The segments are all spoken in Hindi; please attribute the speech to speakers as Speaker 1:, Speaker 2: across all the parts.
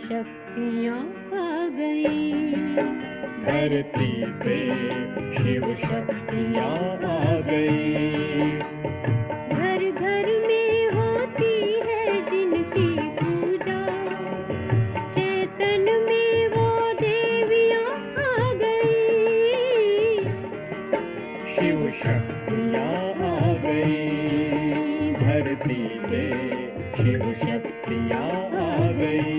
Speaker 1: शक्तियाँ आ गई,
Speaker 2: धरती पे शिव शक्तियाँ आ गई।
Speaker 1: घर घर में होती है जिनकी पूजा, चेतन में वो देवियाँ आ गई,
Speaker 2: शिव शक्तियाँ आ गई। धरती पे शिव शक्तियाँ आ गई।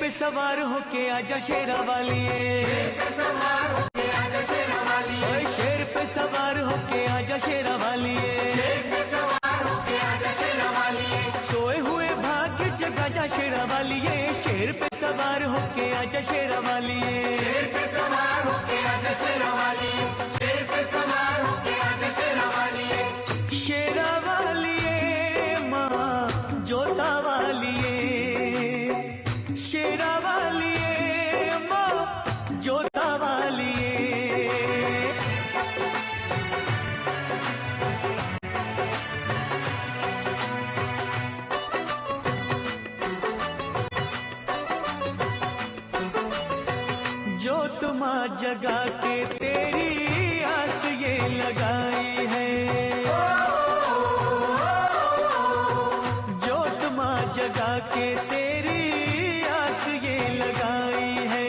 Speaker 3: सवार होके आजा शेरा वालिए, शेर पे सवार होके आजा शेरा वालिए, शेर पे सवार होके आजा शेरा वालिए, शेर पे सवार होके आजा शेरा वालिए, सोए हुए भाग्य जगा जा शेरा वालिए, शेर पे सवार होके आजा शेरा वालिए, शेर पे सवार होके आजा शेरा वालिए, शेर पे सवार होके आजा शेरा वालिए, शेरा वालिए माँ जोता वालिए, शेरा वालिए माँ जोता वालिए। जोत माँ जगा के तेरी आस ये लगाई है, जोत माँ जगा के तेरी आस ये लगाई है,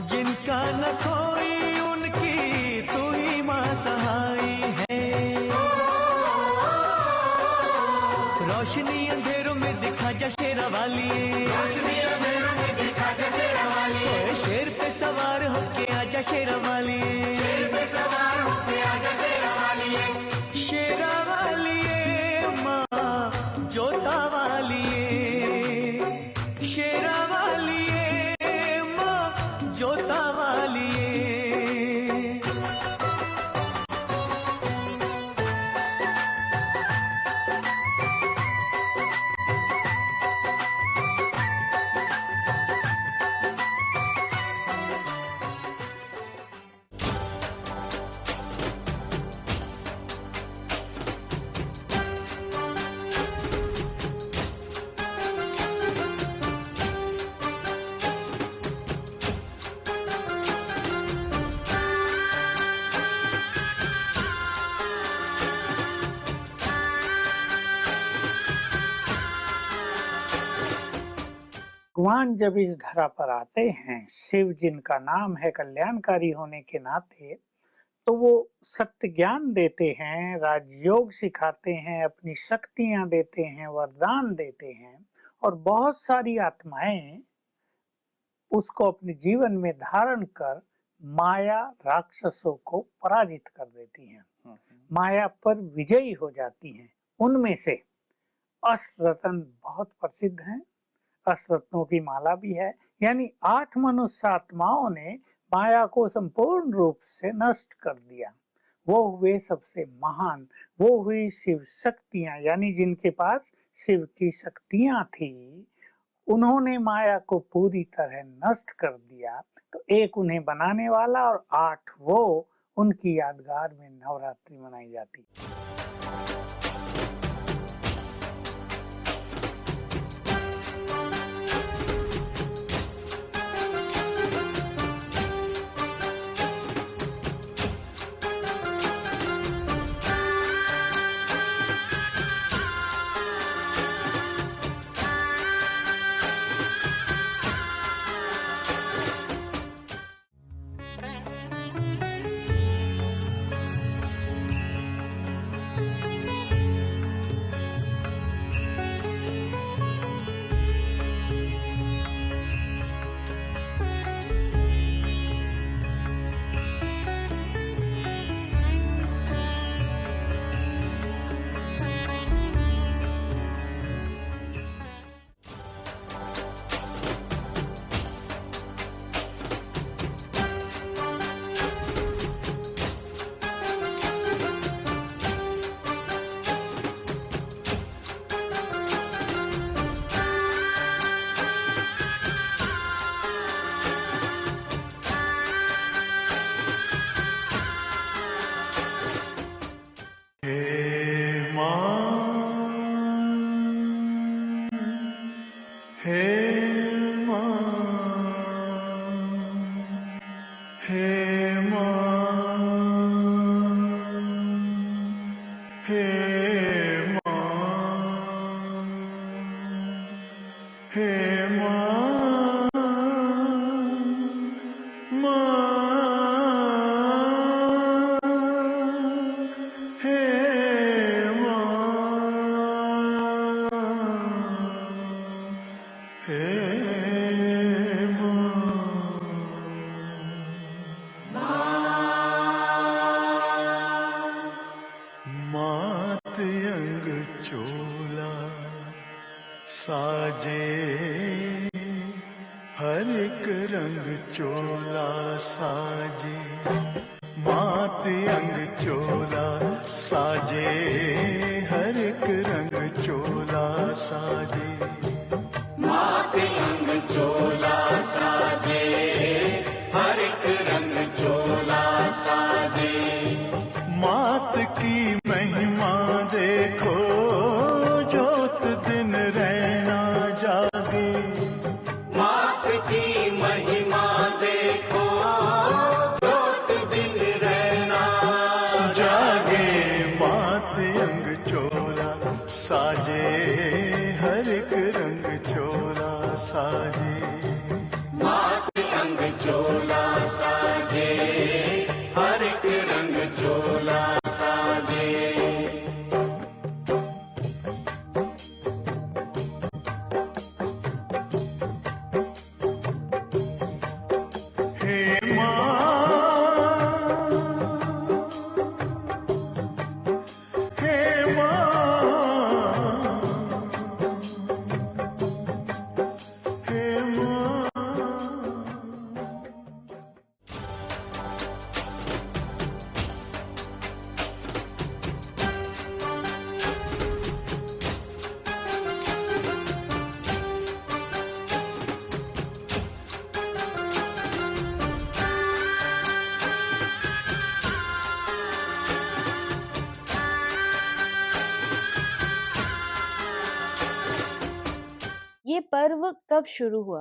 Speaker 3: जिनका न कोई उनकी तू ही माँ सहाई है, रोशनी अंधेरों में दिखा जा शेरा वालिए, रोशनी अंधेरों में दिखा जा शेरा वालिए, शेर पे सवार होके आजा शेरा वालिए, शेर पे सवार होके आजा शेरा वालिए, शेरा वालिए माँ जोता वालिए, शेरा वालिए माँ जोता वालिए।
Speaker 4: भगवान जब इस धरा पर आते हैं, शिव जिनका नाम है कल्याणकारी होने के नाते, तो वो सत्य ज्ञान देते हैं, राजयोग सिखाते हैं, अपनी शक्तियां देते हैं, वरदान देते हैं, और बहुत सारी आत्माएं उसको अपने जीवन में धारण कर माया राक्षसों को पराजित कर देती हैं, माया पर विजयी हो जाती हैं। उनमें से अष्टरत्न बहुत प्रसिद्ध हैं। अष्टरत्नों की माला भी है, यानी 8 मनुष्य आत्माओं ने माया को संपूर्ण रूप से नष्ट कर दिया। वो हुए सबसे महान, वो हुई शिव शक्तियां, यानी जिनके पास शिव की शक्तियां थी, उन्होंने माया को पूरी तरह नष्ट कर दिया। तो एक उन्हें बनाने वाला और 8 वो, उनकी यादगार में नवरात्रि मनाई जाती है।
Speaker 5: हे माँ, हे माँ, माँ, हे माँ, हे माँ। मात अंग चोला साजे, हर एक रंग चोला साजे। मात अंग चोला साजे, हर एक रंग चोला साजे।
Speaker 2: मात अंग चोला साजे, हर एक रंग चोला साजे।
Speaker 5: मात की महिमा देखो, जोत दिन रहना जागे।
Speaker 2: मात की महिमा देखो, जोत दिन रहना
Speaker 5: जागे। मात अंग चोला साजे, हर एक रंग चोला साजे।
Speaker 2: मात अंग चोला साजे, हर एक रंग चोला साजे।
Speaker 5: हे माँ, हे माँ, हे माँ।
Speaker 6: ये पर्व कब शुरू हुआ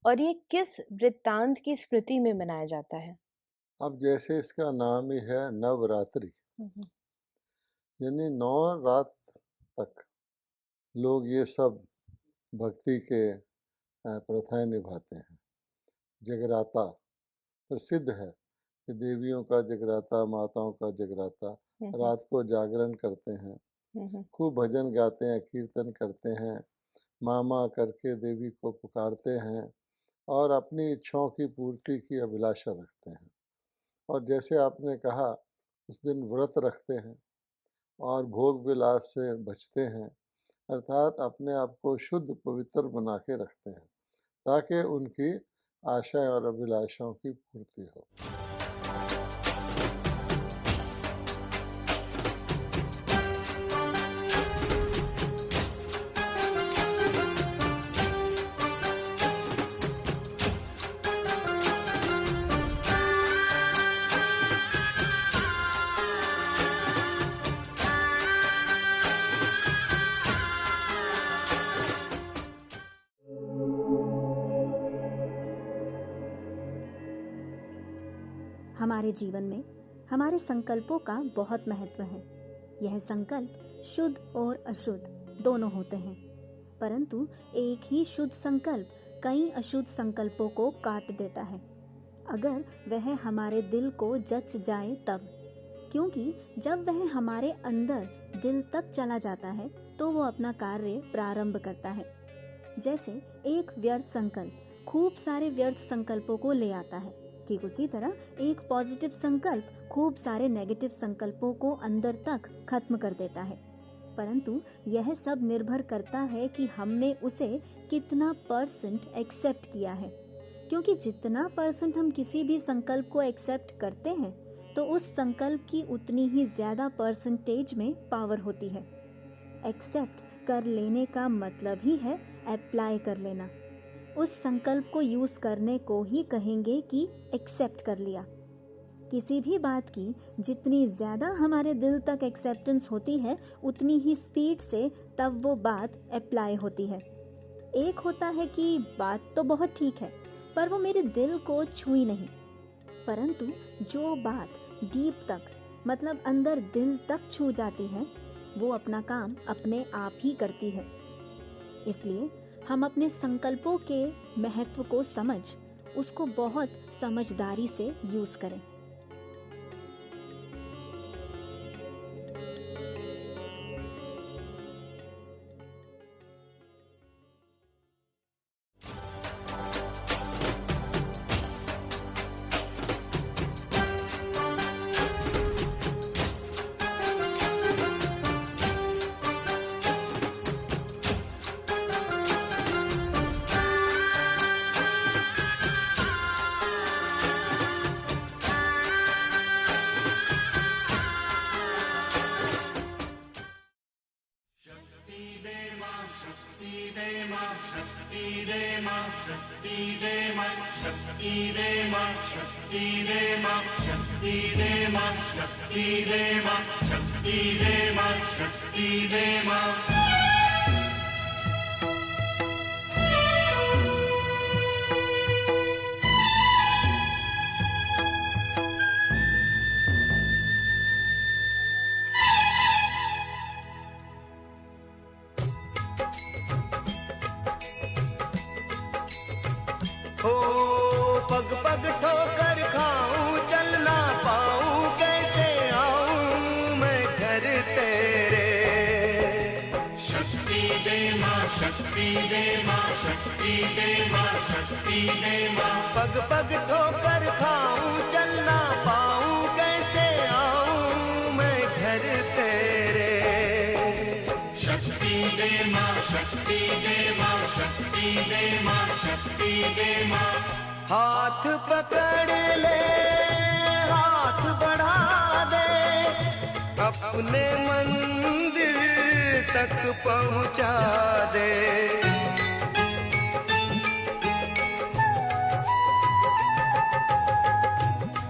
Speaker 6: और ये किस वृत्तांत की स्मृति में मनाया जाता है?
Speaker 7: अब जैसे इसका नाम ही है नवरात्रि, यानी 9 रात तक लोग ये सब भक्ति के प्रथाएं निभाते हैं। जगराता प्रसिद्ध है कि देवियों का जगराता, माताओं का जगराता, रात को जागरण करते हैं, खूब भजन गाते हैं, कीर्तन करते हैं, मामा करके देवी को पुकारते हैं और अपनी इच्छाओं की पूर्ति की अभिलाषा रखते हैं। और जैसे आपने कहा, उस दिन व्रत रखते हैं और भोग विलास से बचते हैं, अर्थात अपने आप को शुद्ध पवित्र बना के रखते हैं ताकि उनकी आशाएं और अभिलाषाओं की पूर्ति हो।
Speaker 8: हमारे जीवन में हमारे संकल्पों का बहुत महत्व है। यह संकल्प शुद्ध और अशुद्ध दोनों होते हैं, परंतु एक ही शुद्ध संकल्प कई अशुद्ध संकल्पों को काट देता है, अगर वह हमारे दिल को जच जाए तब। क्योंकि जब वह हमारे अंदर दिल तक चला जाता है तो वो अपना कार्य प्रारंभ करता है। जैसे एक व्यर्थ संकल्प खूब सारे व्यर्थ संकल्पों को ले आता है, ठीक उसी तरह एक पॉजिटिव संकल्प खूब सारे नेगेटिव संकल्पों को अंदर तक खत्म कर देता है। परंतु यह सब निर्भर करता है कि हमने उसे कितना % एक्सेप्ट किया है, क्योंकि जितना % हम किसी भी संकल्प को एक्सेप्ट करते हैं तो उस संकल्प की उतनी ही ज़्यादा % में पावर होती है। एक्सेप्ट कर लेने का मतलब ही है अप्लाई कर लेना। उस संकल्प को यूज़ करने को ही कहेंगे कि एक्सेप्ट कर लिया। किसी भी बात की जितनी ज़्यादा हमारे दिल तक एक्सेप्टेंस होती है उतनी ही स्पीड से तब वो बात अप्लाई होती है। एक होता है कि बात तो बहुत ठीक है पर वो मेरे दिल को छुई नहीं, परंतु जो बात डीप तक मतलब अंदर दिल तक छू जाती है वो अपना काम अपने आप ही करती है। इसलिए हम अपने संकल्पों के महत्व को समझ उसको बहुत समझदारी से यूज करें।
Speaker 3: हो पग पग ठोकर खाऊं, चल ना पाऊं, कैसे आऊं मैं घर तेरे।
Speaker 2: शक्ति दे माँ, शक्ति दे माँ, शक्ति दे माँ, शक्ति दे माँ।
Speaker 3: पग पग ठोकर खाऊं, चल ना पाऊं, कैसे आऊं मैं घर तेरे।
Speaker 2: शक्ति दे माँ, शक्ति दे माँ, शक्ति दे माँ, शक्ति दे माँ।
Speaker 3: हाथ पकड़ ले, हाथ बढ़ा दे, अपने मंदिर तक पहुंचा दे।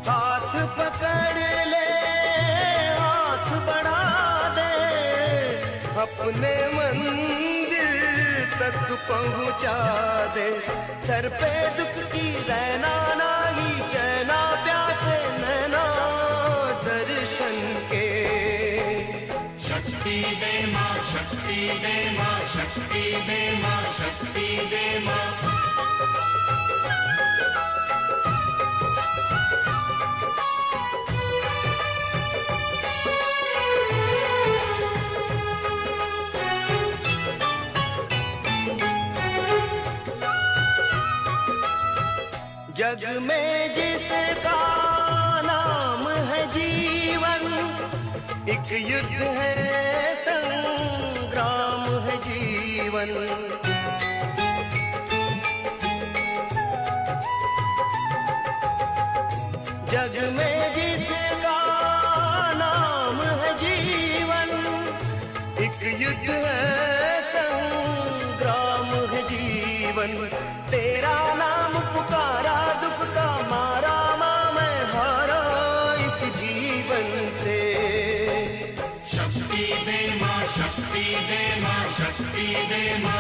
Speaker 3: हाथ पकड़ ले, हाथ बढ़ा दे, अपने मंदिर तक पहुंचा दे। सर पे दुख की रहना नाही, चैना प्यासे नैना दर्शन के।
Speaker 2: शक्ति दे माँ, शक्ति दे माँ, शक्ति दे माँ, शक्ति दे माँ।
Speaker 3: जग में जिसका नाम है जीवन, एक युद्ध है, संग्राम है जीवन। जग में जिसका नाम है जीवन, एक युद्ध है, संग्राम है जीवन। तेरा नाम पुकारा, दुख का मारा, माँ मैं हारा इस जीवन से।
Speaker 2: शक्ति दे माँ, शक्ति दे माँ, शक्ति दे माँ।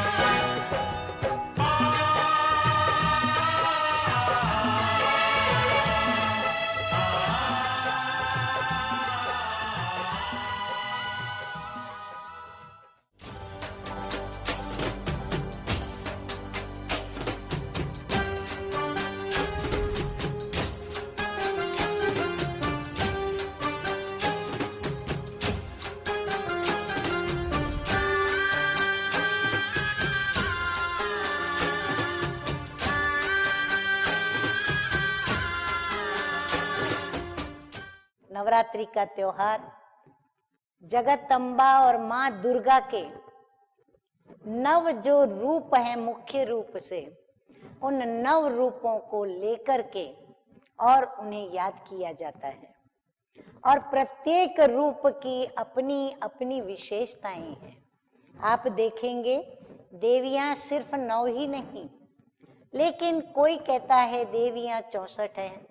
Speaker 9: नवरात्रि का त्योहार जगदम्बा और माँ दुर्गा के नव जो रूप हैं, मुख्य रूप से उन नव रूपों को लेकर के और उन्हें याद किया जाता है। और प्रत्येक रूप की अपनी अपनी विशेषताएं हैं। आप देखेंगे देवियां सिर्फ 9 ही नहीं, लेकिन कोई कहता है देवियां 64 हैं,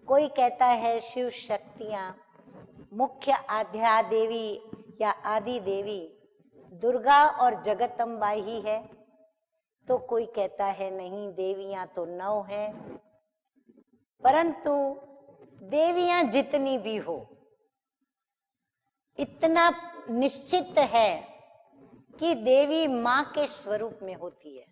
Speaker 9: कोई कहता है शिव शक्तियां, मुख्य आध्या देवी या आदि देवी दुर्गा और जगदम्बा ही है, तो कोई कहता है नहीं देवियां तो 9 हैं। परंतु देवियां जितनी भी हो, इतना निश्चित है कि देवी माँ के स्वरूप में होती है।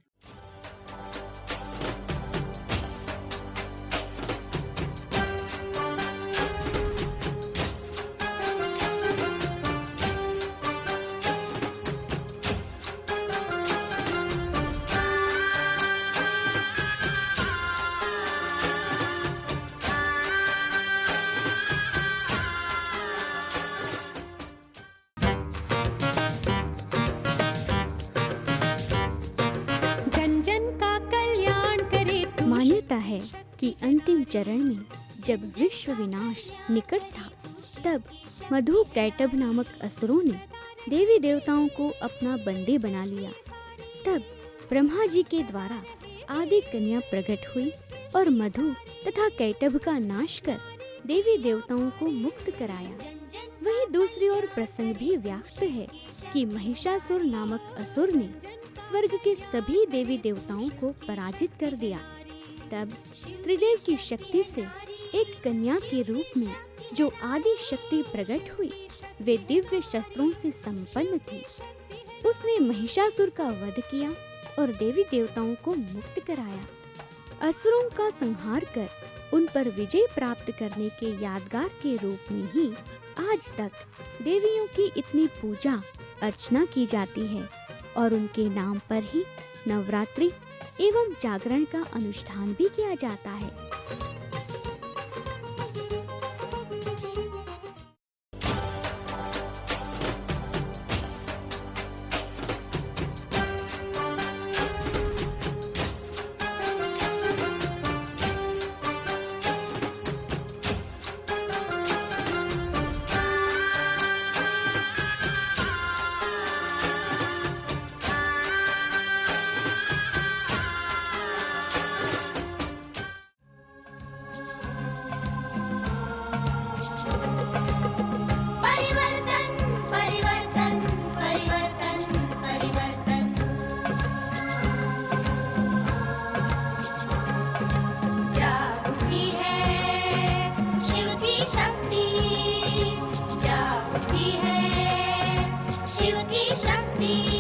Speaker 1: जन जन का कल्याण करे तू।
Speaker 10: मान्यता है कि अंतिम चरण में जब विश्व विनाश निकट था, तब मधु कैटभ नामक असुरों ने देवी देवताओं को अपना बंदी बना लिया। तब ब्रह्मा जी के द्वारा आदि कन्या प्रकट हुई और मधु तथा कैटभ का नाश कर देवी देवताओं को मुक्त कराया। वहीं दूसरी ओर प्रसंग भी व्याप्त है कि महिषासुर नामक असुर ने स्वर्ग के सभी देवी देवताओं को पराजित कर दिया। तब त्रिदेव की शक्ति से एक कन्या के रूप में जो आदि शक्ति प्रकट हुई, वे दिव्य शस्त्रों से संपन्न थी। उसने महिषासुर का वध किया और देवी देवताओं को मुक्त कराया। असुरों का संहार कर उन पर विजय प्राप्त करने के यादगार के रूप में ही आज तक देवियों की इतनी पूजा अर्चना की जाती है और उनके नाम पर ही नवरात्रि एवं जागरण का अनुष्ठान भी किया जाता है।
Speaker 11: परिवर्तन परिवर्तन परिवर्तन परिवर्तन। जाग उठी है शिव की शक्ति, जाग उठी है शिव की शक्ति।